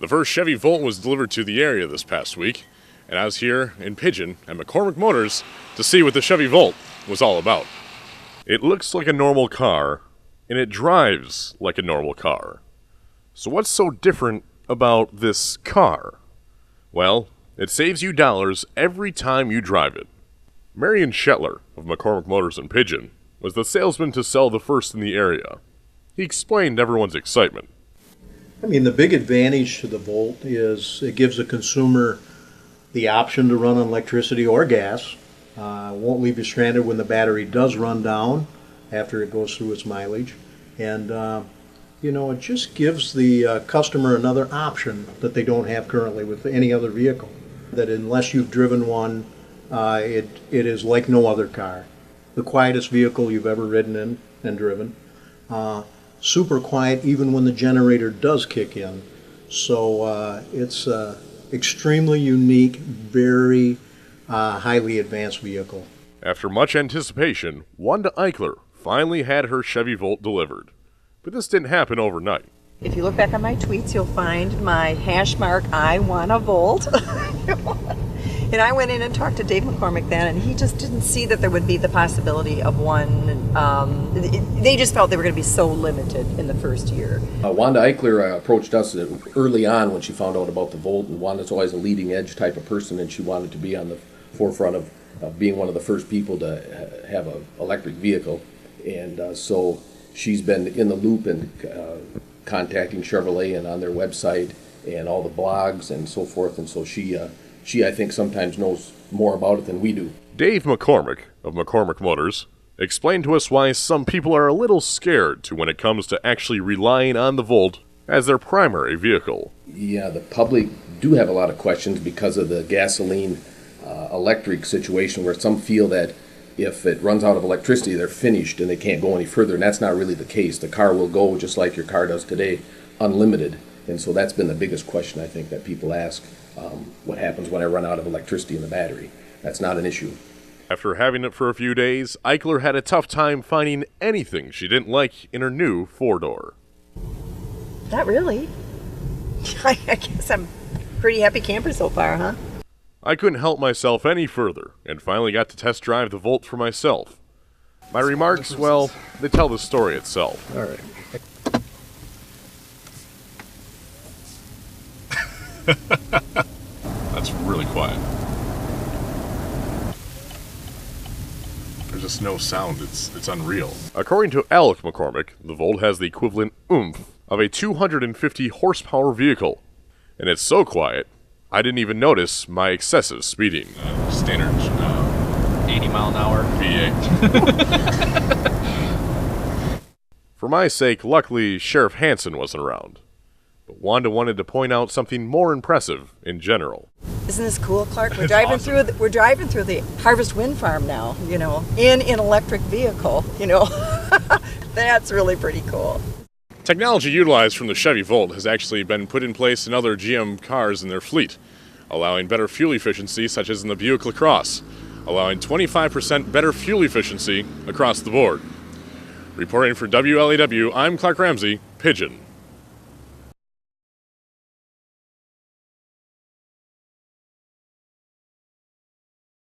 The first Chevy Volt was delivered to the area this past week, and I was here in PIGEON at McCormick Motors to see what the Chevy Volt was all about. It looks like a normal car, and it drives like a normal car. So what's so different about this car? Well, it saves you dollars every time you drive it. MARION SHETLER of McCormick Motors in PIGEON was the salesman to sell the first in the area. He explained everyone's excitement. I mean, the big advantage to the Volt is it gives the consumer the option to run on electricity or gas. Won't leave you stranded when the battery does run down after it goes through its mileage. And, it just gives the customer another option that they don't have currently with any other vehicle. That unless you've driven one, it is like no other car. The quietest vehicle you've ever ridden in and driven. Super quiet even when the generator does kick in. So it's an extremely unique, very highly advanced vehicle. After much anticipation, Wanda Eichler finally had her Chevy Volt delivered. But this didn't happen overnight. If you look back on my tweets, you'll find my hash mark, IWANTAVOLT. And I went in and talked to Dave McCormick then, and he just didn't see that there would be the possibility of one. They just felt they were going to be so limited in the first year. Wanda Eichler approached us early on when she found out about the Volt, and Wanda's always a leading edge type of person, and she wanted to be on the forefront of being one of the first people to have an electric vehicle. And so she's been in the loop and contacting Chevrolet and on their website and all the blogs and so forth, and so she I think sometimes knows more about it than we do. Dave McCormick of McCormick Motors explained to us why some people are a little scared to when it comes to actually relying on the Volt as their primary vehicle. Yeah, the public do have a lot of questions because of the gasoline electric situation, where some feel that if it runs out of electricity, they're finished and they can't go any further, and that's not really the case. The car will go just like your car does today, unlimited. And so that's been the biggest question I think that people ask. What happens when I run out of electricity in the battery? That's not an issue. After having it for a few days, Eichler had a tough time finding anything she didn't like in her new four-door. Not really. I guess I'm a pretty happy camper so far, huh? I couldn't help myself any further and finally got to test drive the Volt for myself. My remarks, well, they tell the story itself. All right. That's really quiet. There's just no sound. It's unreal. According to ALEC McCormick, the Volt has the equivalent oomph of a 250 horsepower vehicle. And it's so quiet, I didn't even notice my excessive speeding. Standard 80 mile an hour V8. For my sake, luckily, Sheriff Hansen wasn't around. But Wanda wanted to point out something more impressive in general. Isn't this cool, Clark? We're driving through the Harvest Wind Farm now, in an electric vehicle, That's really pretty cool. Technology utilized from the Chevy Volt has actually been put in place in other GM cars in their fleet, allowing better fuel efficiency, such as in the Buick LaCrosse, allowing 25% better fuel efficiency across the board. Reporting for WLEW, I'm Clark Ramsey, PIGEON.